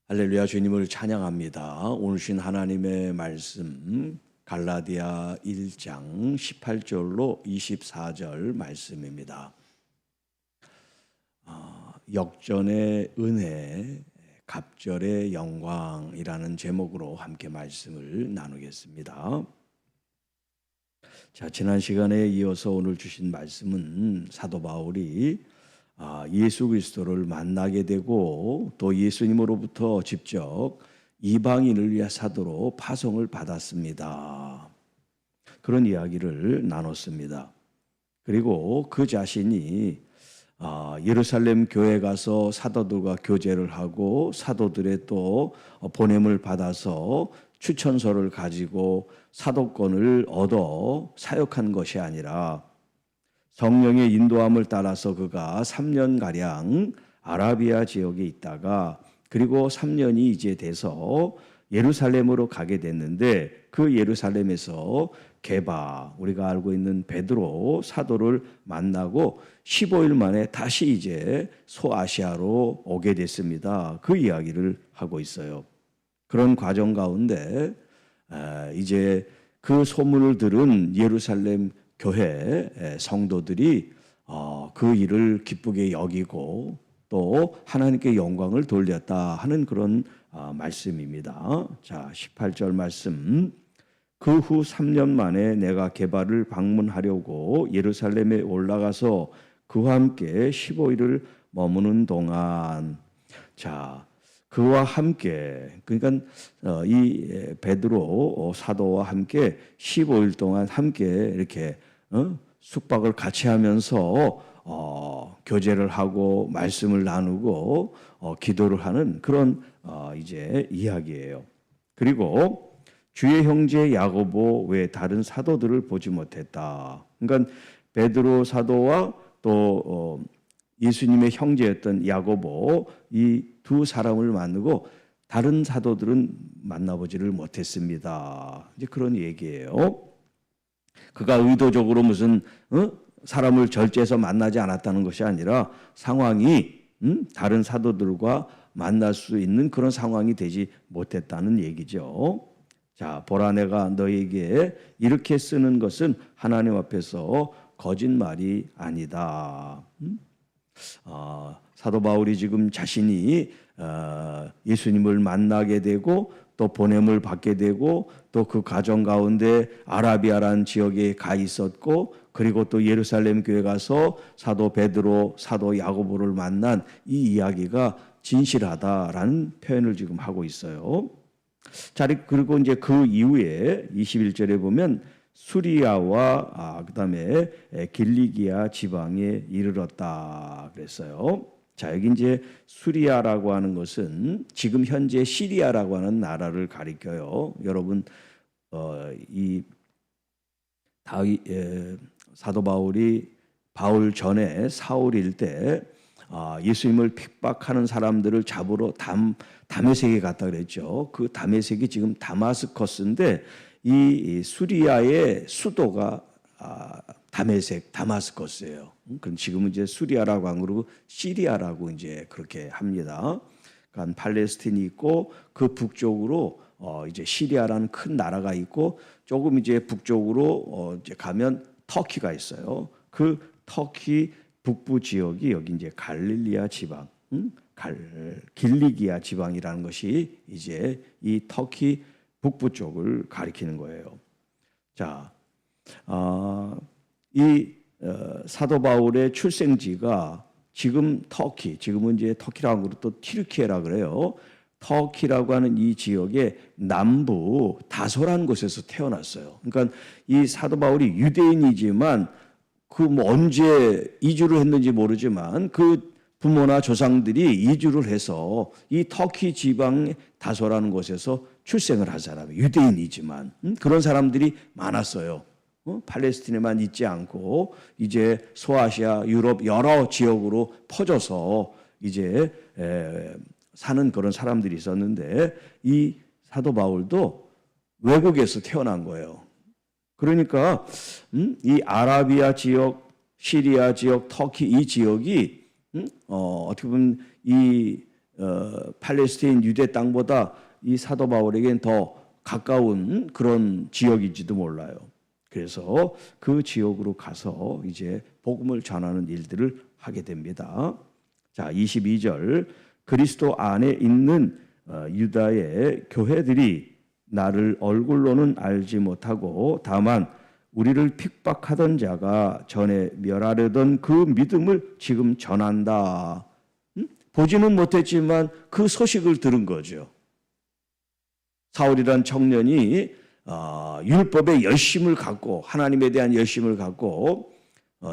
할렐루야, 주님을 찬양합니다. 오늘 주신 하나님의 말씀 갈라디아 1장 18절로 24절 말씀입니다. 역전의 은혜, 갑절의 영광이라는 제목으로 함께 말씀을 나누겠습니다. 자, 지난 시간에 이어서 오늘 주신 말씀은 사도 바울이 예수 그리스도를 만나게 되고 또 예수님으로부터 직접 이방인을 위한 사도로 파송을 받았습니다. 그런 이야기를 나눴습니다. 그리고 그 자신이 예루살렘 교회에 가서 사도들과 교제를 하고 사도들의 또 보냄을 받아서 추천서를 가지고 사도권을 얻어 사역한 것이 아니라 성령의 인도함을 따라서 그가 3년가량 아라비아 지역에 있다가 그리고 3년이 이제 돼서 예루살렘으로 가게 됐는데 그 예루살렘에서 게바, 우리가 알고 있는 베드로 사도를 만나고 15일 만에 다시 이제 소아시아로 오게 됐습니다. 그 이야기를 하고 있어요. 그런 과정 가운데 이제 그 소문을 들은 예루살렘 교회 성도들이 그 일을 기쁘게 여기고 또 하나님께 영광을 돌렸다 하는 그런 말씀입니다. 자, 18절 말씀. 그 후 3년 만에 내가 게바를 방문하려고 예루살렘에 올라가서 그와 함께 15일을 머무는 동안, 자, 그와 함께, 그러니까 이 베드로 사도와 함께 15일 동안 함께 이렇게 숙박을 같이 하면서 교제를 하고 말씀을 나누고 기도를 하는 그런 이제 이야기예요. 그리고 주의 형제 야고보 외 다른 사도들을 보지 못했다. 그러니까 베드로 사도와 또 예수님의 형제였던 야고보 이 두 사람을 만나고 다른 사도들은 만나보지를 못했습니다. 이제 그런 얘기예요. 그가 의도적으로 무슨 사람을 절제해서 만나지 않았다는 것이 아니라 상황이 다른 사도들과 만날 수 있는 그런 상황이 되지 못했다는 얘기죠. 자, 보라 내가 너에게 이렇게 쓰는 것은 하나님 앞에서 거짓말이 아니다. 사도 바울이 지금 자신이 예수님을 만나게 되고 또 보냄을 받게 되고 또 그 과정 가운데 아라비아라는 지역에 가 있었고 그리고 또 예루살렘 교회 가서 사도 베드로, 사도 야고보를 만난 이 이야기가 진실하다라는 표현을 지금 하고 있어요. 자, 그리고 이제 그 이후에 21절에 보면 수리아와 그다음에 길리기아 지방에 이르렀다 그랬어요. 자, 여기 이제 수리아라고 하는 것은 지금 현재 시리아라고 하는 나라를 가리켜요. 여러분 이 사도 바울이 바울 전에 사울일 때 예수님을 핍박하는 사람들을 잡으러 다메섹에 갔다 그랬죠. 그 다메섹이 지금 다마스커스인데 이 수리아의 수도가 다메섹, 다마스커스예요. 그럼 지금은 이제 수리아라고 안 그러고 시리아라고 이제 그렇게 합니다. 그러니까 팔레스틴이 있고 그 북쪽으로 이제 시리아라는 큰 나라가 있고 조금 이제 북쪽으로 이제 가면 터키가 있어요. 그 터키 북부 지역이 여기 이제 갈릴리아 지방, 길리기아 지방이라는 것이 이제 이 터키 북부 쪽을 가리키는 거예요. 자, 이 사도 바울의 출생지가 지금 터키, 지금은 이제 터키라고 또 튀르키예라 그래요. 터키라고 하는 이 지역의 남부 다소라는 곳에서 태어났어요. 그러니까 이 사도 바울이 유대인이지만 그 뭐 언제 이주를 했는지 모르지만 그 부모나 조상들이 이주를 해서 이 터키 지방 다소라는 곳에서 출생을 한 사람이에요. 유대인이지만 그런 사람들이 많았어요. 팔레스틴에만 있지 않고 이제 소아시아, 유럽 여러 지역으로 퍼져서 이제 사는 그런 사람들이 있었는데 이 사도 바울도 외국에서 태어난 거예요. 그러니까 이 아라비아 지역, 시리아 지역, 터키 이 지역이 어떻게 보면 이 팔레스타인 유대 땅보다 이 사도 바울에겐 더 가까운 그런 지역인지도 몰라요. 그래서 그 지역으로 가서 이제 복음을 전하는 일들을 하게 됩니다. 자, 22절. 그리스도 안에 있는 유다의 교회들이 나를 얼굴로는 알지 못하고 다만 우리를 핍박하던 자가 전에 멸하려던 그 믿음을 지금 전한다. 보지는 못했지만 그 소식을 들은 거죠. 사울이란 청년이 율법의 열심을 갖고 하나님에 대한 열심을 갖고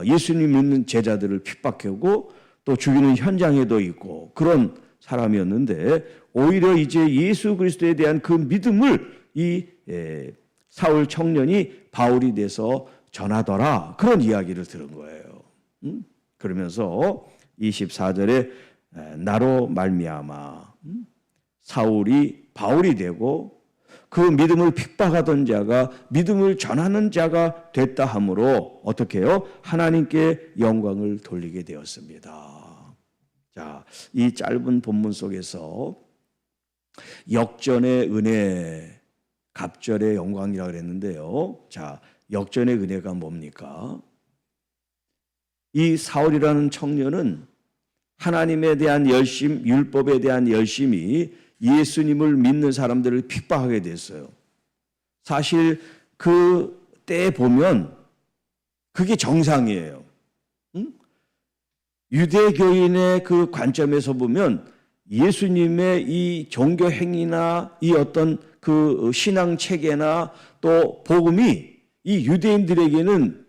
예수님 믿는 제자들을 핍박하고 또 죽이는 현장에도 있고 그런 사람이었는데 오히려 이제 예수 그리스도에 대한 그 믿음을 이 사울 청년이 바울이 돼서 전하더라. 그런 이야기를 들은 거예요. 그러면서 24절에 나로 말미암아 사울이 바울이 되고 그 믿음을 핍박하던 자가 믿음을 전하는 자가 됐다 하므로 어떻게 해요? 하나님께 영광을 돌리게 되었습니다. 자, 이 짧은 본문 속에서 역전의 은혜, 갑절의 영광이라고 그랬는데요. 자, 역전의 은혜가 뭡니까? 이 사울이라는 청년은 하나님에 대한 열심, 율법에 대한 열심이 예수님을 믿는 사람들을 핍박하게 됐어요. 사실 그 때 보면 그게 정상이에요. 유대교인의 그 관점에서 보면 예수님의 이 종교 행위나 이 어떤 그 신앙 체계나 또 복음이 이 유대인들에게는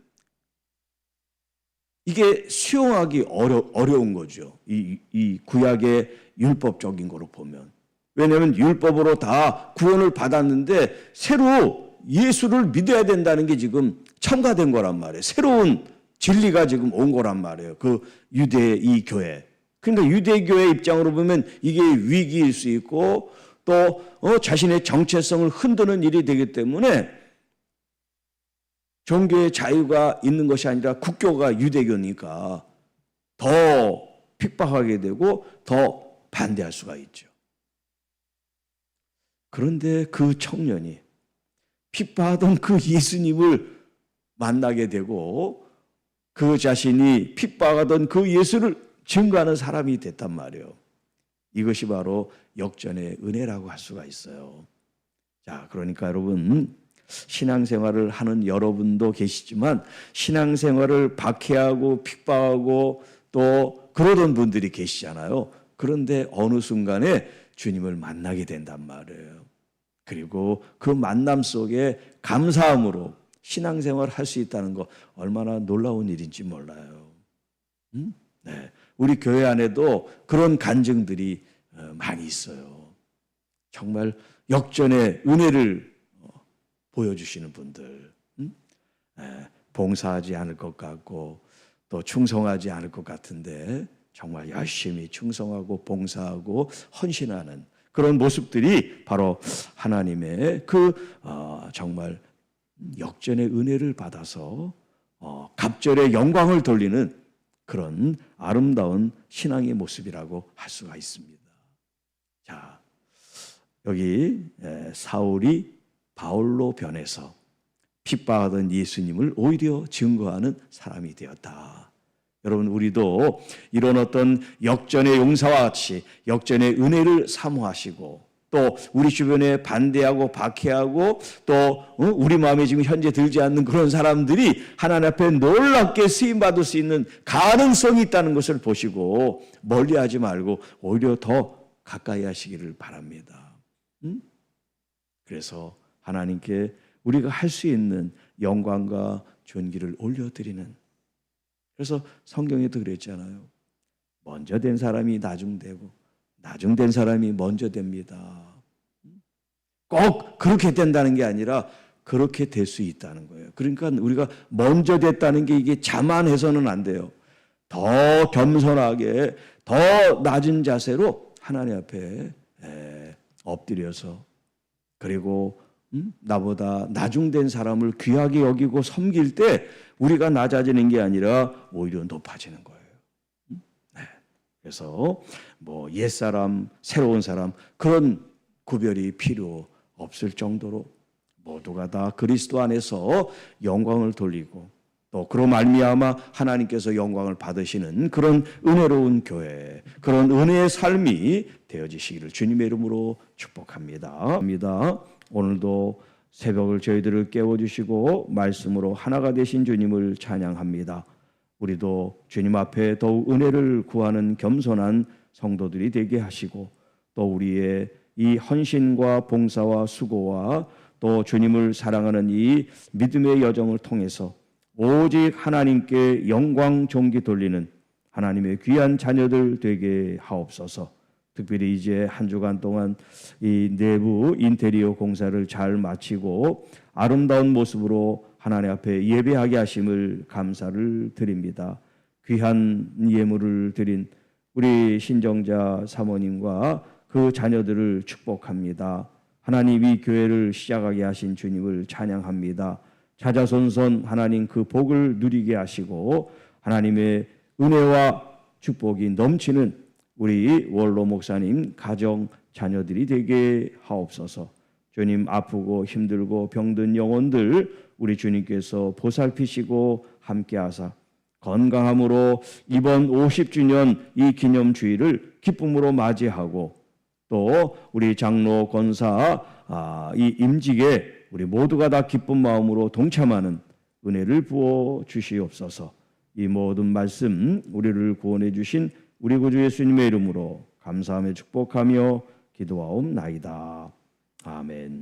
이게 수용하기 어려운 거죠. 이 구약의 율법적인 거로 보면. 왜냐하면 율법으로 다 구원을 받았는데 새로 예수를 믿어야 된다는 게 지금 첨가된 거란 말이에요. 새로운 진리가 지금 온 거란 말이에요. 그 유대의 이 교회. 그러니까 유대교회 입장으로 보면 이게 위기일 수 있고 또 자신의 정체성을 흔드는 일이 되기 때문에 종교의 자유가 있는 것이 아니라 국교가 유대교니까 더 핍박하게 되고 더 반대할 수가 있죠. 그런데 그 청년이 핍박하던 그 예수님을 만나게 되고 그 자신이 핍박하던 그 예수를 증거하는 사람이 됐단 말이에요. 이것이 바로 역전의 은혜라고 할 수가 있어요. 자, 그러니까 여러분 신앙생활을 하는 여러분도 계시지만 신앙생활을 박해하고 핍박하고 또 그러던 분들이 계시잖아요. 그런데 어느 순간에 주님을 만나게 된단 말이에요. 그리고 그 만남 속에 감사함으로 신앙생활을 할 수 있다는 거 얼마나 놀라운 일인지 몰라요. 네, 우리 교회 안에도 그런 간증들이 많이 있어요. 정말 역전의 은혜를 보여주시는 분들, 봉사하지 않을 것 같고 또 충성하지 않을 것 같은데 정말 열심히 충성하고 봉사하고 헌신하는 그런 모습들이 바로 하나님의 그 정말 역전의 은혜를 받아서 갑절의 영광을 돌리는 그런 아름다운 신앙의 모습이라고 할 수가 있습니다. 자, 여기 사울이 바울로 변해서 핍박하던 예수님을 오히려 증거하는 사람이 되었다. 여러분 우리도 이런 어떤 역전의 용사와 같이 역전의 은혜를 사모하시고 또 우리 주변에 반대하고 박해하고 또 우리 마음에 지금 현재 들지 않는 그런 사람들이 하나님 앞에 놀랍게 쓰임받을 수 있는 가능성이 있다는 것을 보시고 멀리하지 말고 오히려 더 가까이 하시기를 바랍니다. 그래서 하나님께 우리가 할 수 있는 영광과 존귀를 올려드리는, 그래서 성경에도 그랬잖아요. 먼저 된 사람이 나중되고 나중된 사람이 먼저 됩니다. 꼭 그렇게 된다는 게 아니라 그렇게 될 수 있다는 거예요. 그러니까 우리가 먼저 됐다는 게 이게 자만해서는 안 돼요. 더 겸손하게 더 낮은 자세로 하나님 앞에 엎드려서 그리고 나보다 나중된 사람을 귀하게 여기고 섬길 때 우리가 낮아지는 게 아니라 오히려 높아지는 거예요. 그래서 뭐 옛사람, 새로운 사람 그런 구별이 필요 없을 정도로 모두가 다 그리스도 안에서 영광을 돌리고 또 그로 말미암아 하나님께서 영광을 받으시는 그런 은혜로운 교회, 그런 은혜의 삶이 되어지시기를 주님의 이름으로 축복합니다. 오늘도 새벽을 저희들을 깨워주시고 말씀으로 하나가 되신 주님을 찬양합니다. 우리도 주님 앞에 더욱 은혜를 구하는 겸손한 성도들이 되게 하시고 또 우리의 이 헌신과 봉사와 수고와 또 주님을 사랑하는 이 믿음의 여정을 통해서 오직 하나님께 영광 존귀 돌리는 하나님의 귀한 자녀들 되게 하옵소서. 특별히 이제 한 주간 동안 이 내부 인테리어 공사를 잘 마치고 아름다운 모습으로 하나님 앞에 예배하게 하심을 감사를 드립니다. 귀한 예물을 드린 우리 신정자 사모님과 그 자녀들을 축복합니다. 하나님 이 교회를 시작하게 하신 주님을 찬양합니다. 자자손손 하나님 그 복을 누리게 하시고 하나님의 은혜와 축복이 넘치는 우리 원로 목사님 가정 자녀들이 되게 하옵소서. 주님 아프고 힘들고 병든 영혼들 우리 주님께서 보살피시고 함께하사 건강함으로 이번 50주년 이 기념주일을 기쁨으로 맞이하고 또 우리 장로 권사 이 임직에 우리 모두가 다 기쁜 마음으로 동참하는 은혜를 부어 주시옵소서. 이 모든 말씀 우리를 구원해 주신 우리 구주 예수님의 이름으로 감사하며 축복하며 기도하옵나이다. 아멘.